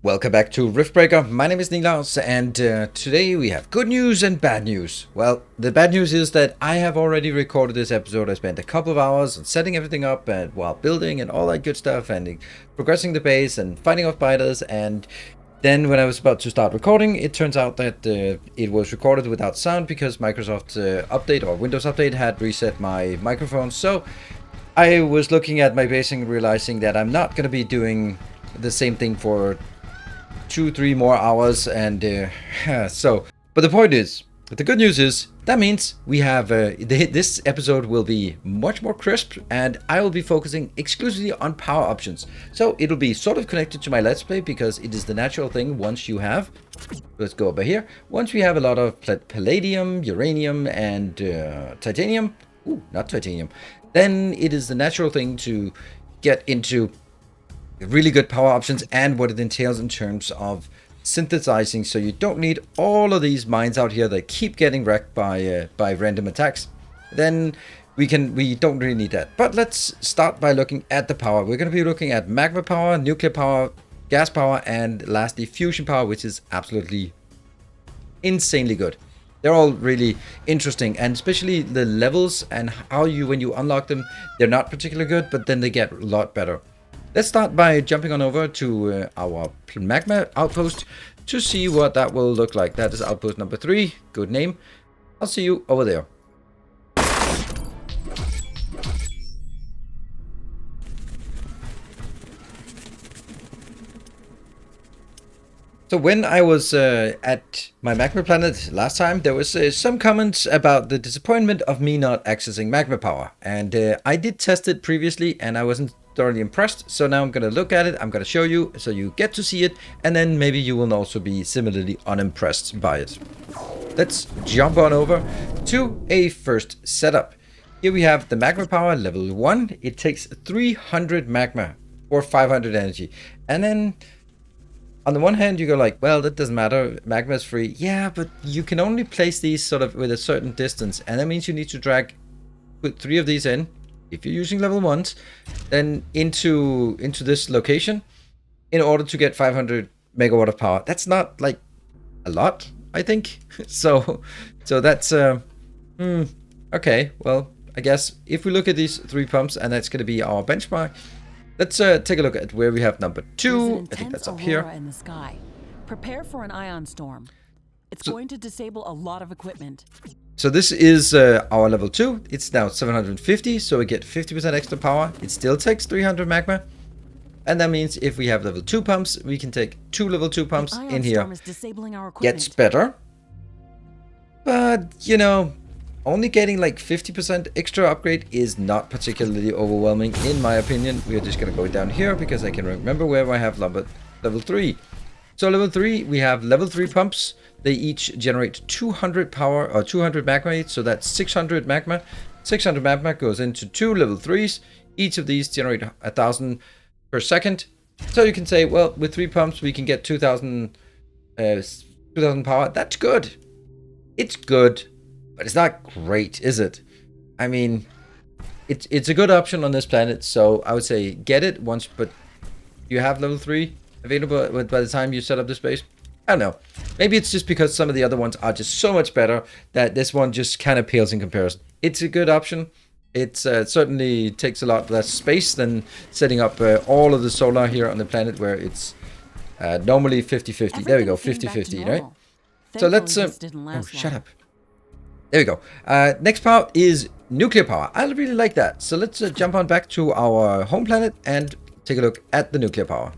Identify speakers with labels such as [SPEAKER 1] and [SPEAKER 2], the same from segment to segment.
[SPEAKER 1] Welcome back to Riftbreaker. My name is Nilaus, and today we have good news and bad news. Well, the bad news is that I have already recorded this episode. I spent a couple of hours on setting everything up and while building and all that good stuff and progressing the base and fighting off biters. And then when I was about to start recording, it turns out that it was recorded without sound because Microsoft update or Windows update had reset my microphone. So I was looking at my base and realizing that I'm not going to be doing the same thing for 2-3 more hours, and but the point is, the good news is that means we have this episode will be much more crisp, and I will be focusing exclusively on power options. So it'll be sort of connected to my let's play because it is the natural thing. Once you have, let's go over here, once we have a lot of palladium, uranium, and titanium, not titanium, then it is the natural thing to get into really good power options and what it entails in terms of synthesizing, so you don't need all of these mines out here that keep getting wrecked by random attacks. Then we don't really need that. But let's start by looking at the power. We're going to be looking at magma power, nuclear power, gas power, and lastly fusion power, which is absolutely insanely good. They're all really interesting, and especially the levels and how when you unlock them, they're not particularly good, but then they get a lot better. Let's start by jumping on over to our Magma outpost to see what that will look like. That is outpost number 3. Good name. I'll see you over there. So when I was at my Magma planet last time, there was some comments about the disappointment of me not accessing Magma power. And I did test it previously and I wasn't thoroughly impressed. So now I'm going to look at it, I'm going to show you so you get to see it, and then maybe you will also be similarly unimpressed by it. Let's jump on over to a first setup. Here we have the Magma power level 1. It takes 300 Magma or 500 energy. And then on the one hand, you go like, well, that doesn't matter. Magma is free. Yeah, but you can only place these sort of with a certain distance. And that means you need to put 3 of these in, if you're using level 1s, then into this location in order to get 500 megawatt of power. That's not like a lot, I think. So that's, okay. Well, I guess if we look at these 3 pumps, and that's going to be our benchmark, let's take a look at where we have number 2. I think that's up here.
[SPEAKER 2] In the sky. Prepare for an ion storm. It's going to disable a lot of equipment.
[SPEAKER 1] So this is our level 2. It's now 750, so we get 50% extra power. It still takes 300 magma. And that means if we have level 2 pumps, we can take 2 level 2 pumps in here. Gets better. But, you know, only getting like 50% extra upgrade is not particularly overwhelming, in my opinion. We're just going to go down here because I can remember where I have level 3. So level 3, we have level 3 pumps. They each generate 200 power or 200 magma, so that's 600 magma. 600 magma goes into 2 level 3s. Each of these generate 1,000 per second. So you can say, well, with 3 pumps, we can get 2,000 power. That's good. It's good, but it's not great, is it? I mean, it's a good option on this planet, so I would say get it once, but you have level 3 available by the time you set up this base. I don't know. Maybe it's just because some of the other ones are just so much better that this one just kind of pales in comparison. It's a good option. It certainly takes a lot less space than setting up all of the solar here on the planet, where it's normally 50-50. There we go, 50-50, right? So let's... oh, shut up. There we go. Next power is nuclear power. I really like that. So let's jump on back to our home planet and take a look at the nuclear power.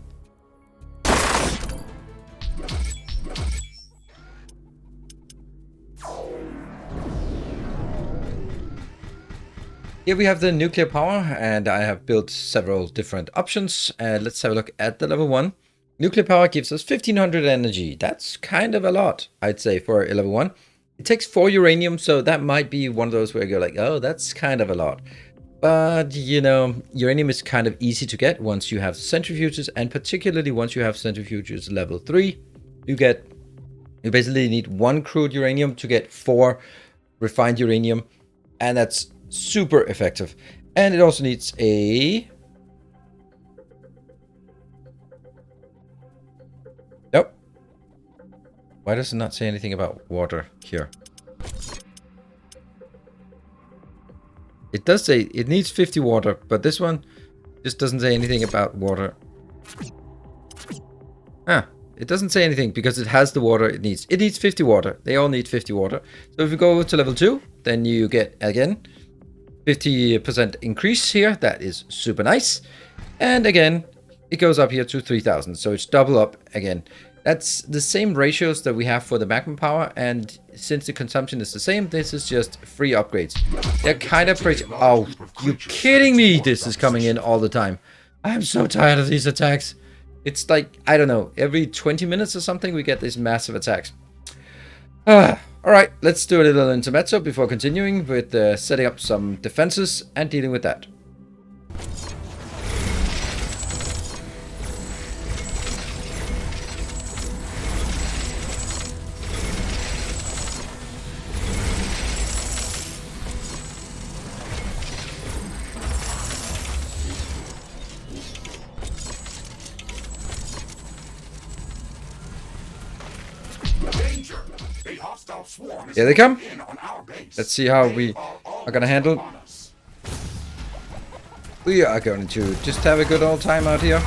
[SPEAKER 1] Here we have the nuclear power, and I have built several different options. Let's have a look at the level 1. Nuclear power gives us 1500 energy. That's kind of a lot, I'd say, for a level 1. It takes 4 uranium, so that might be one of those where you go like, oh, that's kind of a lot. But, you know, uranium is kind of easy to get once you have centrifuges, and particularly once you have centrifuges level 3, you basically need 1 crude uranium to get 4 refined uranium, and that's super effective. And it also needs a Why does it not say anything about water here? It does say it needs 50 water, but this one just doesn't say anything about water. Ah, it doesn't say anything because it has the water it needs. It needs 50 water. They all need 50 water. So if you go to level 2, then you get, again, 50% increase here. That is super nice. And again, it goes up here to 3000. So it's double up again. That's the same ratios that we have for the Magma power. And since the consumption is the same, this is just free upgrades. They're kind of pretty... Oh, you kidding me? This is coming in all the time. I'm so tired of these attacks. It's like, I don't know, every 20 minutes or something, we get these massive attacks. Alright, let's do a little intermezzo before continuing with setting up some defenses and dealing with that. Here they come. Let's see how we are gonna handle. We are going to just have a good old time out here.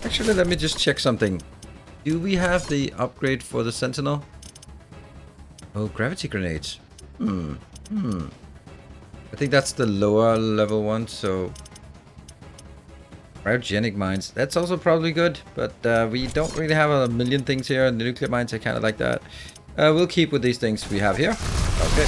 [SPEAKER 1] Actually, let me just check something. Do we have the upgrade for the Sentinel? Oh, gravity grenades. I think that's the lower level one, so... Cryogenic mines. That's also probably good, but we don't really have a million things here, and the nuclear mines are kind of like that. We'll keep with these things we have here. Okay.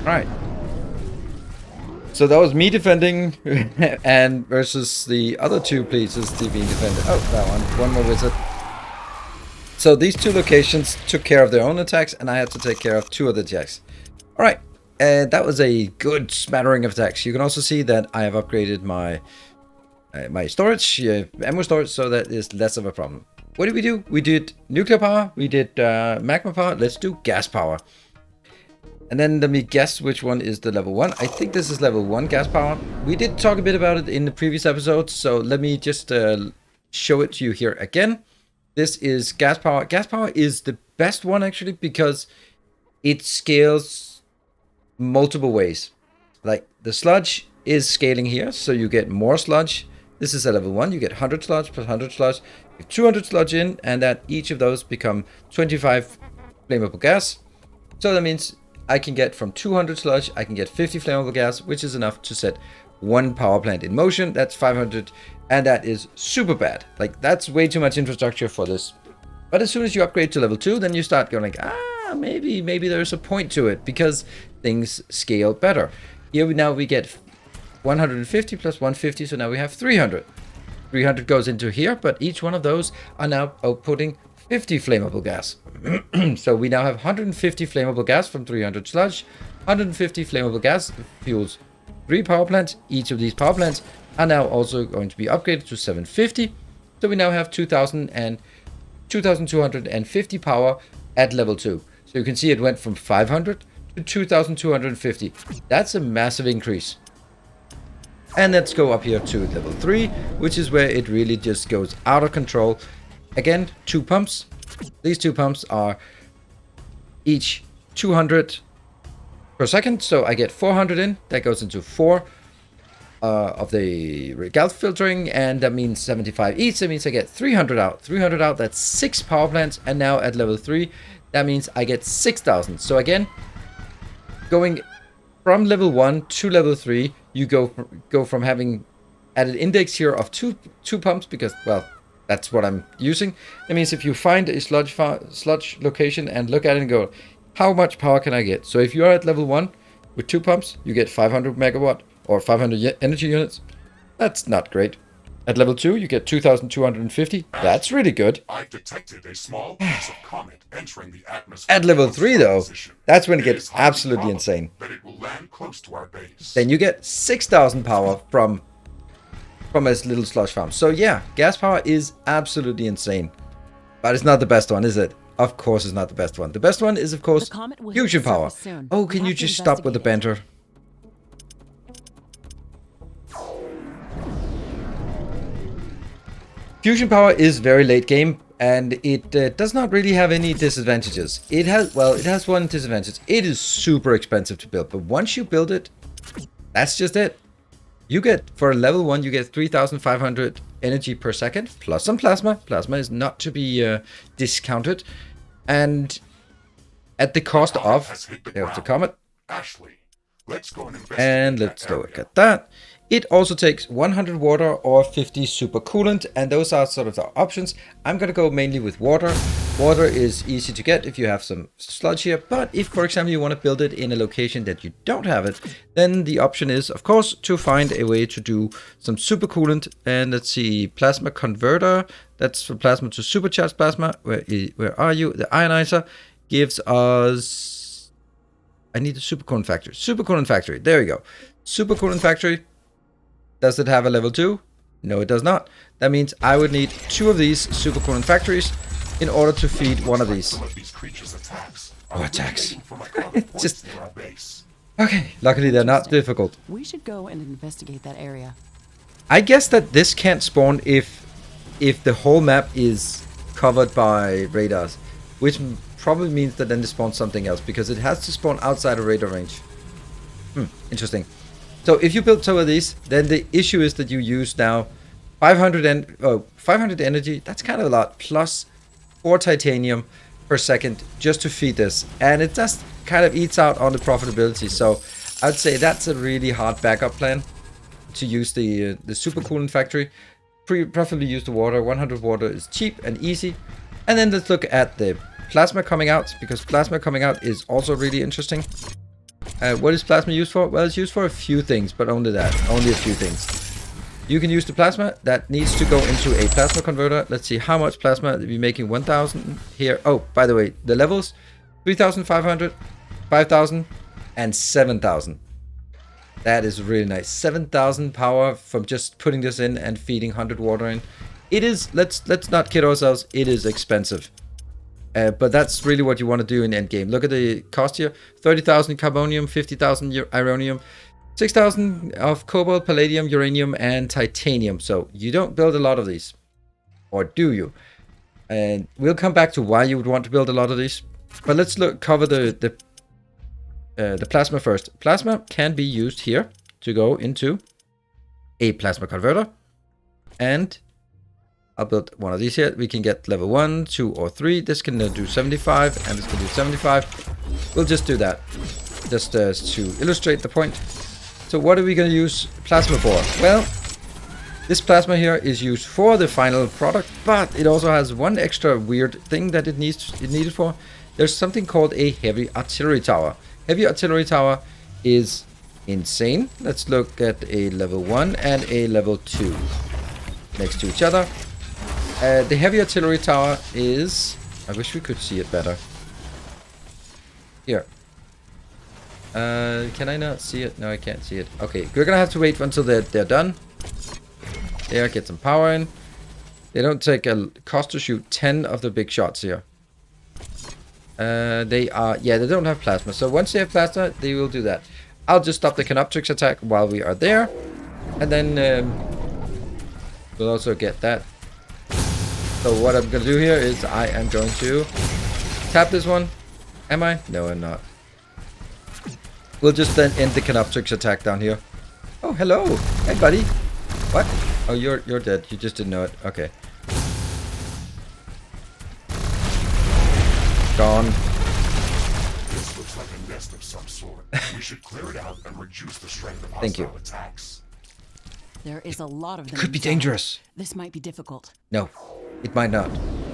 [SPEAKER 1] Right. So that was me defending, and versus the other two places being defended. Oh, that one. One more wizard. So these two locations took care of their own attacks, and I had to take care of two of the attacks. Alright. That was a good smattering of attacks. You can also see that I have upgraded my my storage, ammo storage, so that is less of a problem. What did we do? We did nuclear power, we did magma power. Let's do gas power. And then let me guess which one is the level 1. I think this is level 1 gas power. We did talk a bit about it in the previous episode, so let me just show it to you here again. This is gas power. Gas power is the best one actually because it scales multiple ways. Like the sludge is scaling here, so you get more sludge. This is a level 1. You get 100 sludge plus 100 sludge. You get 200 sludge in, and that each of those become 25 flammable gas. So that means I can get from 200 sludge, I can get 50 flammable gas, which is enough to set one power plant in motion. That's 500, and that is super bad. Like, that's way too much infrastructure for this. But as soon as you upgrade to level 2, then you start going like, maybe there's a point to it, because things scale better. Here now we get 150 plus 150, so now we have 300. 300 goes into here, but each one of those are now outputting 50 flammable gas. So we now have 150 flammable gas from 300 sludge. 150 flammable gas fuels 3 power plants. Each of these power plants are now also going to be upgraded to 750. So we now have 2,250 power at level 2. So you can see it went from 500 to 2,250. That's a massive increase. And let's go up here to level 3, which is where it really just goes out of control. Again, 2 pumps. These 2 pumps are each 200 per second, so I get 400 in. That goes into 4 of the gal filtering, and that means 75 each. That means I get 300 out. 300 out, that's 6 power plants, and now at level 3, that means I get 6,000. So again, going from level 1 to level 3, you go from having at an index here of two pumps, because, well, that's what I'm using. That means if you find a sludge location and look at it and go, how much power can I get? So if you are at level 1 with 2 pumps, you get 500 megawatt or 500 energy units. That's not great. At level 2, you get 2,250. That's really good.
[SPEAKER 3] I detected a small piece of comet entering the atmosphere.
[SPEAKER 1] At level 3, though, that's when it gets absolutely insane.
[SPEAKER 3] That it will land close to our base.
[SPEAKER 1] Then you get 6,000 power from a little sludge farm. So yeah, gas power is absolutely insane. But it's not the best one, is it? Of course it's not the best one. The best one is, of course, fusion power. Oh, can you just stop with the banter? Fusion power is very late game, and it does not really have any disadvantages. It has one disadvantage. It is super expensive to build, but once you build it, that's just it. You get, for level 1, you get 3,500 energy per second, plus some plasma. Plasma is not to be discounted. And at the cost of, there's the comet.
[SPEAKER 3] Ashley, let's go and investigate.
[SPEAKER 1] And let's look at that. It also takes 100 water or 50 super coolant, and those are sort of the options. I'm going to go mainly with water. Water is easy to get if you have some sludge here, but if, for example, you want to build it in a location that you don't have it, then the option is, of course, to find a way to do some super coolant. And let's see, plasma converter, that's for plasma to supercharged plasma. Where are you? The ionizer gives us... I need a supercoolant factory. Supercoolant factory, there we go. Supercoolant factory. Does it have a level 2? No, it does not. That means I would need 2 of these supercoolant factories in order to feed one of these. Oh, attacks. Just... Okay, luckily they're not difficult.
[SPEAKER 2] We should go and investigate that area.
[SPEAKER 1] I guess that this can't spawn if the whole map is covered by radars, which probably means that then they spawn something else, because it has to spawn outside of radar range. Interesting. So if you build some of these, then the issue is that you use now 500 energy. That's kind of a lot, plus 4 titanium per second just to feed this, and it just kind of eats out on the profitability. So I'd say that's a really hard backup plan, to use the supercoolant factory. Preferably use the water. 100 water is cheap and easy. And then let's look at the plasma coming out, because plasma coming out is also really interesting. What is plasma used for? Well, it's used for a few things, but only that. Only a few things. You can use the plasma. That needs to go into a plasma converter. Let's see how much plasma. We're making 1,000 here. Oh, by the way, the levels. 3,500, 5,000, and 7,000. That is really nice. 7,000 power from just putting this in and feeding 100 water in. It is, let's not kid ourselves, it is expensive. But that's really what you want to do in endgame. Look at the cost here. 30,000 carbonium, 50,000 ironium, 6,000 of cobalt, palladium, uranium, and titanium. So you don't build a lot of these. Or do you? And we'll come back to why you would want to build a lot of these. But let's cover the plasma first. Plasma can be used here to go into a plasma converter. And I'll build one of these here. We can get level 1, 2, or 3. This can do 75, and this can do 75. We'll just do that, just to illustrate the point. So what are we going to use plasma for? Well, this plasma here is used for the final product, but it also has one extra weird thing that it needed for. There's something called a heavy artillery tower. Heavy artillery tower is insane. Let's look at a level 1 and a level 2 next to each other. The heavy artillery tower is... I wish we could see it better. Here. Can I not see it? No, I can't see it. Okay, we're gonna have to wait until they're done. There, get some power in. They don't take a cost to shoot 10 of the big shots here. They don't have plasma. So once they have plasma, they will do that. I'll just stop the Canoptrix attack while we are there. And then we'll also get that. So what I'm gonna do here is I am going to tap this one. Am I? No, I'm not. We'll just then end the Canoptrix attack down here. Oh, hello. Hey, buddy. What? Oh, you're dead. You just didn't know it. Okay. Gone.
[SPEAKER 3] This looks like a nest of some sort. We should clear it out and reduce the strength of
[SPEAKER 1] Thank you.
[SPEAKER 3] hostile attacks.
[SPEAKER 2] There is a lot of them.
[SPEAKER 1] Could be
[SPEAKER 2] inside.
[SPEAKER 1] dangerous.
[SPEAKER 2] This might be difficult.
[SPEAKER 1] No, it might not.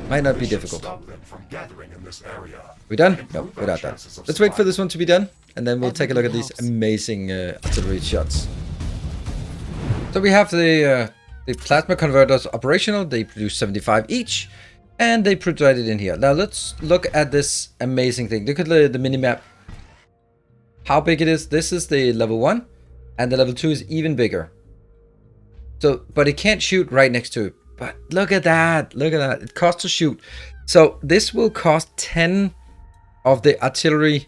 [SPEAKER 1] Might not be
[SPEAKER 3] We should
[SPEAKER 1] difficult.
[SPEAKER 3] stop them from gathering in this area.
[SPEAKER 1] We done? No,
[SPEAKER 3] Improve
[SPEAKER 1] we're
[SPEAKER 3] our
[SPEAKER 1] not done.
[SPEAKER 3] chances of
[SPEAKER 1] Let's wait for
[SPEAKER 3] survival.
[SPEAKER 1] this one to be done, and then we'll take a look at these
[SPEAKER 2] Everything
[SPEAKER 1] amazing artillery shots. So we have the plasma converters operational. They produce 75 each, and they provide it in here. Now let's look at this amazing thing. Look at the mini-map. How big it is. This is the level 1, and the level 2 is even bigger. So, but it can't shoot right next to it. But look at that. Look at that. It costs to shoot. So this will cost 10 of the artillery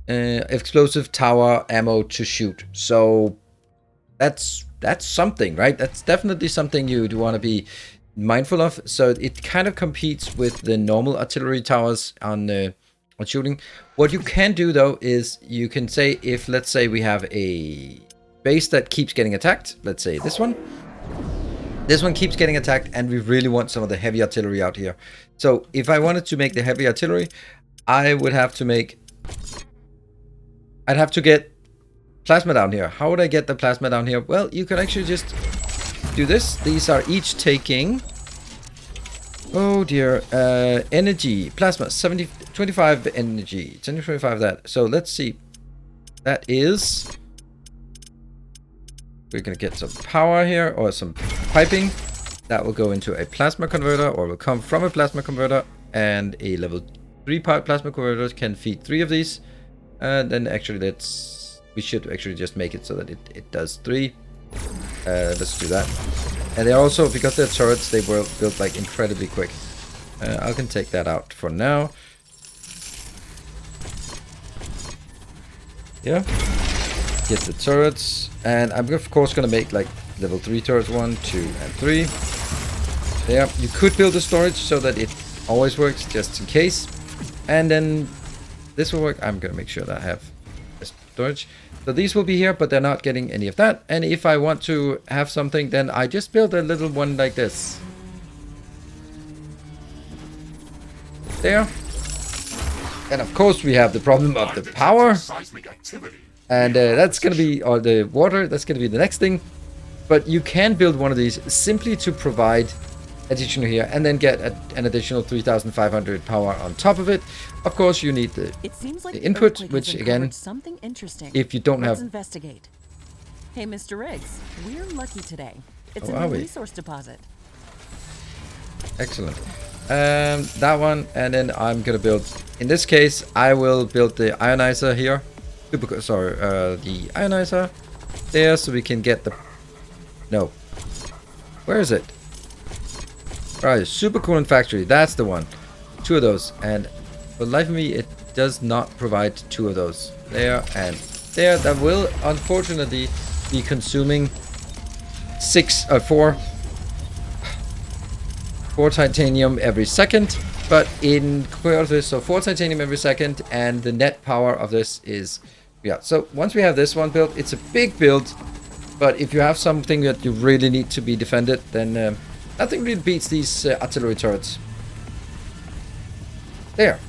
[SPEAKER 1] explosive tower ammo to shoot. So that's something, right? That's definitely something you'd want to be mindful of. So it kind of competes with the normal artillery towers on shooting. What you can do though is you can say, if let's say we have a base that keeps getting attacked, let's say this one keeps getting attacked, and we really want some of the heavy artillery out here. So if I wanted to make the heavy artillery, I'd have to get plasma down here. How would I get the plasma down here? Well, you can actually just do this. These are each taking, oh dear, energy, plasma, 25 energy, 25 of that. So let's see, that is, we're gonna get some power here, or some piping. That will go into a plasma converter, or will come from a plasma converter, and a level 3 plasma converter can feed 3 of these. And then actually we should actually just make it so that it does 3. Let's do that. And they also, because they're turrets, they were built like incredibly quick. I can take that out for now. Yeah. Get the turrets, and I'm of course gonna make like level 3 turrets, 1, 2, and 3. There, you could build a storage so that it always works, just in case. And then this will work. I'm gonna make sure that I have a storage. So these will be here, but they're not getting any of that. And if I want to have something, then I just build a little one like this. There. And of course we have the problem of the power.
[SPEAKER 3] Seismic activity.
[SPEAKER 1] And that's going to be, or the water, that's going to be the next thing. But you can build one of these simply to provide additional here, and then get an additional 3,500 power on top of it. Of course, you need the
[SPEAKER 2] It seems like the
[SPEAKER 1] input,
[SPEAKER 2] earthquake
[SPEAKER 1] which
[SPEAKER 2] has
[SPEAKER 1] again,
[SPEAKER 2] uncovered something interesting.
[SPEAKER 1] if you don't
[SPEAKER 2] Let's
[SPEAKER 1] have...
[SPEAKER 2] investigate. Hey, Mr. Riggs, we're lucky today. It's
[SPEAKER 1] Oh,
[SPEAKER 2] a
[SPEAKER 1] are
[SPEAKER 2] new
[SPEAKER 1] we?
[SPEAKER 2] resource deposit.
[SPEAKER 1] Excellent. That one, and then I'm going to build... In this case, I will build the ionizer here. The ionizer there, so we can get the... No. Where is it? Right, super coolant factory. That's the one. 2 of those. And for the life of me, it does not provide 2 of those. There and there. That will unfortunately be consuming 4 titanium every second. But in quarters, so 4 titanium every second, and the net power of this is... Yeah, so once we have this one built, it's a big build, but if you have something that you really need to be defended, then nothing really beats these artillery turrets. There.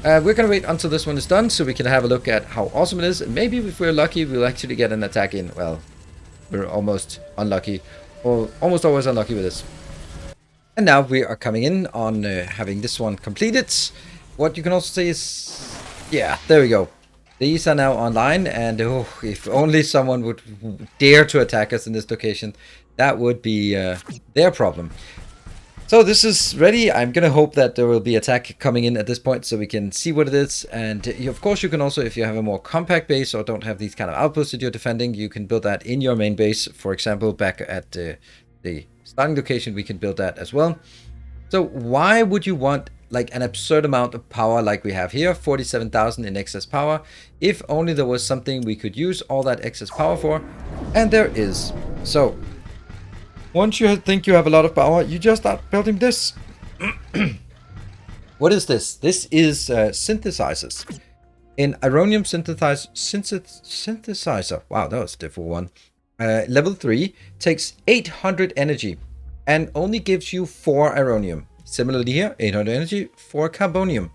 [SPEAKER 1] We're gonna wait until this one is done, so we can have a look at how awesome it is, and maybe if we're lucky, we'll actually get an attack in. Well, we're almost unlucky, or almost always unlucky with this. And now we are coming in on having this one completed. What you can also see is... Yeah, there we go. These are now online, and oh, if only someone would dare to attack us in this location, that would be their problem. So this is ready. I'm gonna hope that there will be attack coming in at this point, so we can see what it is. And of course, you can also, if you have a more compact base or don't have these kind of outposts that you're defending, you can build that in your main base. For example, back at the starting location, we can build that as well. So why would you want like an absurd amount of power like we have here, 47,000 in excess power, if only there was something we could use all that excess power for? And there is. So, once you think you have a lot of power, you just start building this. What is this? This is synthesizers. In Ironium synthesizer. Wow, that was a difficult one. Level 3 takes 800 energy and only gives you 4 Ironium. Similarly here, 800 energy, 4 Carbonium.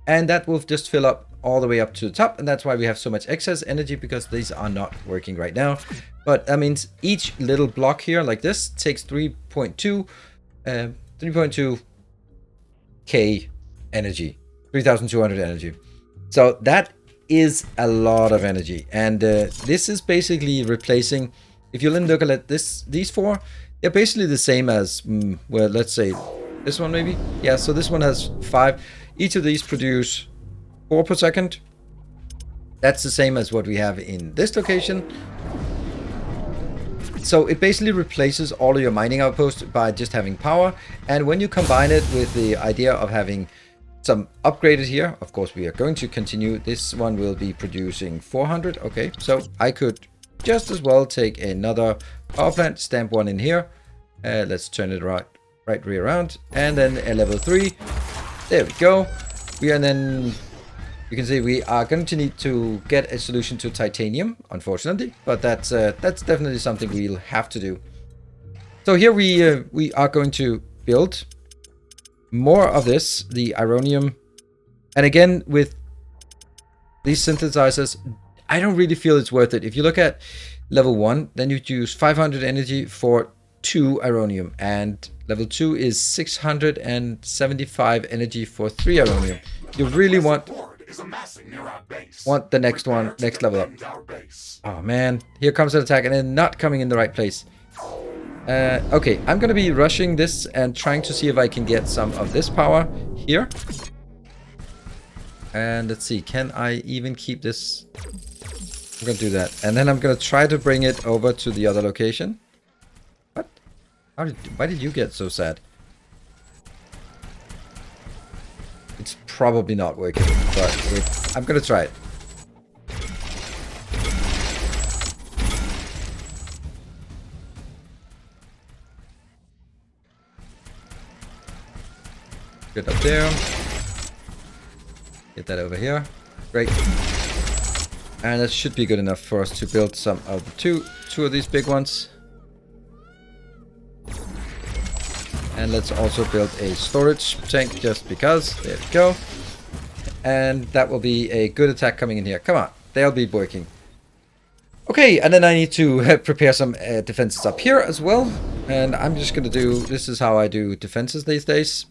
[SPEAKER 1] And that will just fill up all the way up to the top, and that's why we have so much excess energy, because these are not working right now. But that means each little block here like this takes 3.2 K energy, 3,200 energy. So that is a lot of energy, and this is basically replacing, if you look at these 4, they're basically the same as well, let's say this one maybe. Yeah, so this one has 5. Each of these produce 4 per second. That's the same as what we have in this location. So it basically replaces all of your mining outposts by just having power. And when you combine it with the idea of having some upgraded here, of course we are going to continue. This one will be producing 400. Okay, so I could just as well take another power plant, stamp one in here. Let's turn it right way around, and then a level 3. There we go. And then you can see we are going to need to get a solution to titanium, unfortunately, but that's definitely something we'll have to do. So here we are going to build more of this, the Ironium. And again, with these synthesizers, I don't really feel it's worth it. If you look at level 1, then you use 500 energy for 2 Ironium, and level 2 is 675 energy for 3 Ironium. You really want the next level up. Oh man, here comes an attack and then not coming in the right place. Okay, I'm gonna be rushing this and trying to see if I can get some of this power here. And let's see, can I even keep this? I'm gonna do that, and then I'm gonna try to bring it over to the other location. What? Why did you get so sad? It's probably not working, but I'm gonna try it. Get up there. Get that over here. Great. And that should be good enough for us to build some of the two of these big ones. And let's also build a storage tank just because. There we go. And that will be a good attack coming in here. Come on, they'll be working. Okay, and then I need to prepare some defenses up here as well. And I'm just going to do, this is how I do defenses these days.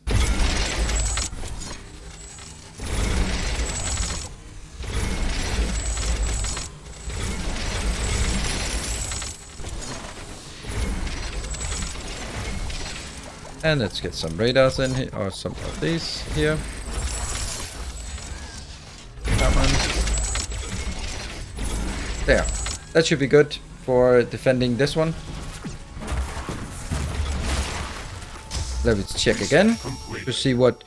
[SPEAKER 1] And let's get some radars in here, or some of these here. Come on. There. That should be good for defending this one. Let's check again to see what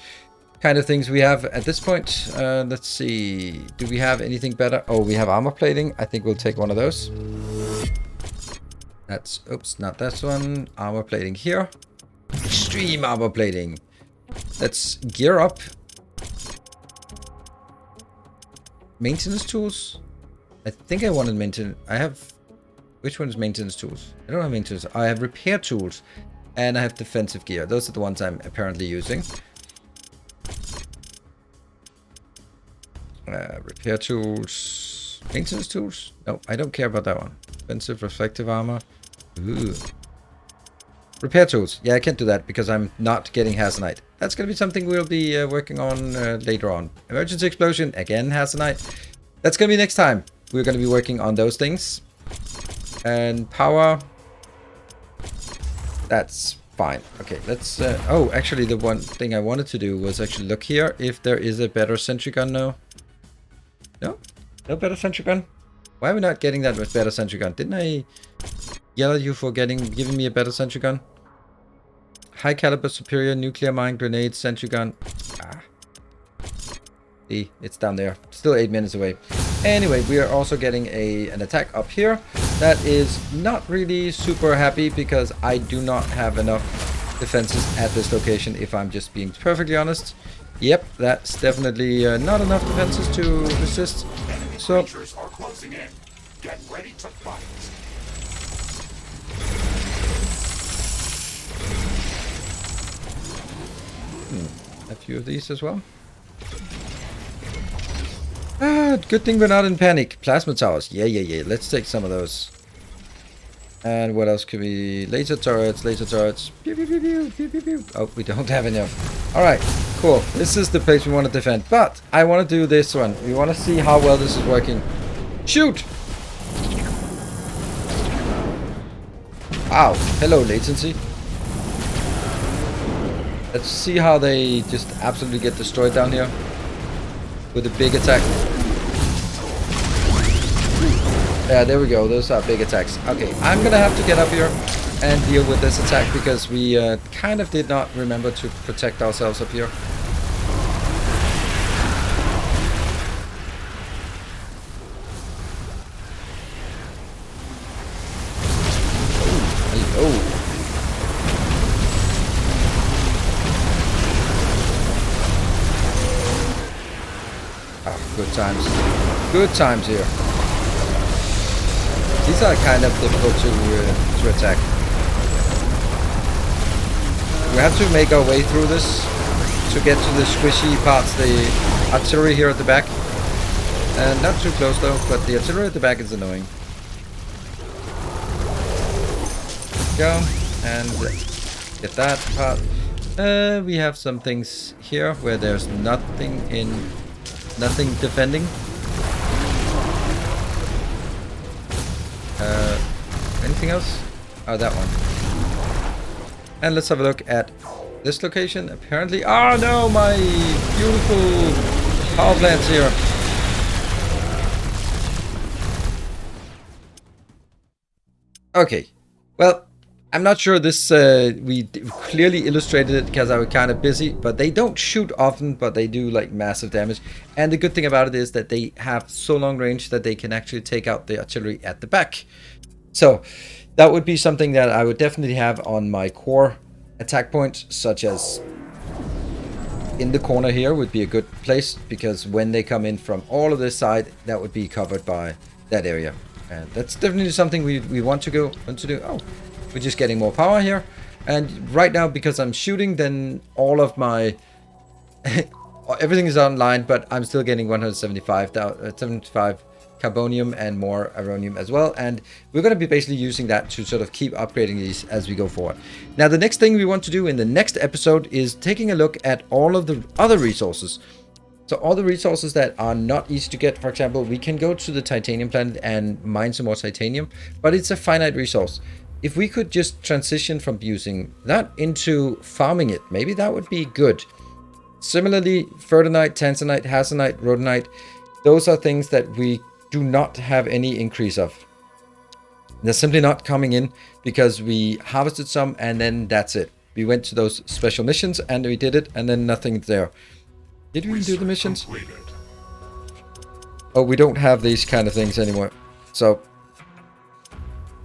[SPEAKER 1] kind of things we have at this point. Let's see. Do we have anything better? Oh, we have armor plating. I think we'll take one of those. That's, oops, not this one. Armor plating here. Extreme armor plating. Let's gear up. Maintenance tools. I think I wanted maintenance. I have, which one is maintenance tools? I don't have maintenance. I have repair tools, and I have defensive gear. Those are the ones I'm apparently using. Repair tools. Maintenance tools. No, I don't care about that one. Defensive reflective armor. Ooh. Repair tools. Yeah, I can't do that because I'm not getting Hasonite. That's going to be something we'll be working on later on. Emergency explosion. Again, Hasonite. That's going to be next time. We're going to be working on those things. And power. That's fine. Okay, let's... oh, actually, the one thing I wanted to do was actually look here if there is a better sentry gun now. No? No better sentry gun? Why are we not getting that with better sentry gun? Didn't I yell at you for giving me a better sentry gun? High caliber superior nuclear mine grenade sentry gun. Ah. See, it's down there. Still 8 minutes away. Anyway, we are also getting an attack up here. That is not really super happy because I do not have enough defenses at this location, if I'm just being perfectly honest. Yep, that's definitely not enough defenses to resist. So
[SPEAKER 3] Creatures are closing in. Get ready to fight.
[SPEAKER 1] a few of these as well. Ah, good thing we're not in panic. Plasma towers. Yeah. Let's take some of those. And what else could we... Laser turrets. Pew, pew, pew, pew, pew, pew, pew. Oh, we don't have enough. Alright, cool. This is the place we want to defend. But I want to do this one. We want to see how well this is working. Shoot! Ow. Hello, latency. Let's see how they just absolutely get destroyed down here. With a big attack. Yeah, there we go. Those are big attacks. Okay, I'm gonna have to get up here and deal with this attack because we kind of did not remember to protect ourselves up here. Hello. Good times. Good times here. These are kind of difficult to attack. We have to make our way through this to get to the squishy parts, the artillery here at the back. And not too close though, but the artillery at the back is annoying. Go and get that part. We have some things here where there's nothing defending. Anything else? Oh, that one. And let's have a look at this location. Apparently, oh no, my beautiful power plants here. Okay, well, I'm not sure this, we clearly illustrated it because I was kind of busy, but they don't shoot often, but they do like massive damage. And the good thing about it is that they have so long range that they can actually take out the artillery at the back. So that would be something that I would definitely have on my core attack points, such as in the corner here would be a good place, because when they come in from all of this side, that would be covered by that area. And that's definitely something we want to do. Oh, we're just getting more power here. And right now, because I'm shooting, then all of my everything is online, but I'm still getting 75 carbonium and more aronium as well. And we're going to be basically using that to sort of keep upgrading these as we go forward. Now, the next thing we want to do in the next episode is taking a look at all of the other resources. So all the resources that are not easy to get. For example, we can go to the titanium planet and mine some more titanium, but it's a finite resource. If we could just transition from using that into farming it, maybe that would be good. Similarly, ferronite, tanzanite, hazenite, rhodonite, those are things that we do not have any increase of. They're simply not coming in because we harvested some and then that's it. We went to those special missions and we did it and then nothing's there. Did we do the missions?
[SPEAKER 3] Completed.
[SPEAKER 1] Oh, we don't have these kind of things anymore. So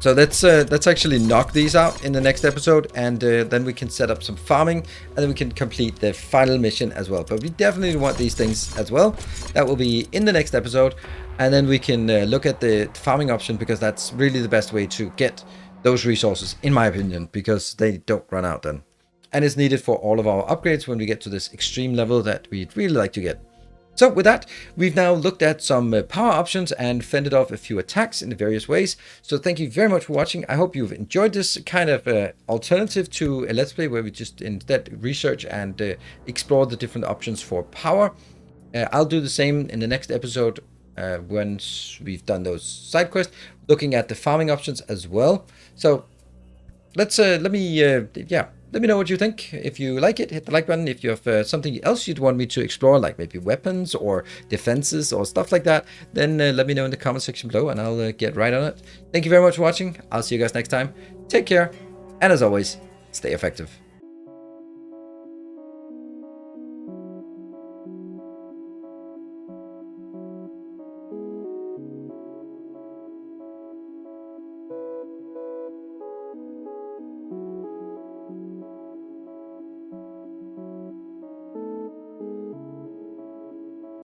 [SPEAKER 1] let's actually knock these out in the next episode, and then we can set up some farming, and then we can complete the final mission as well. But we definitely want these things as well. That will be in the next episode, and then we can look at the farming option, because that's really the best way to get those resources, in my opinion, because they don't run out then. And it's needed for all of our upgrades when we get to this extreme level that we'd really like to get. So with that, we've now looked at some power options and fended off a few attacks in various ways. So thank you very much for watching. I hope you've enjoyed this kind of alternative to a Let's Play where we just instead research and explore the different options for power. I'll do the same in the next episode once we've done those side quests, looking at the farming options as well. So let's let me know what you think. If you like it, hit the like button. If you have something else you'd want me to explore, like maybe weapons or defenses or stuff like that, then let me know in the comment section below and I'll get right on it. Thank you very much for watching. I'll see you guys next time. Take care. And as always, stay effective.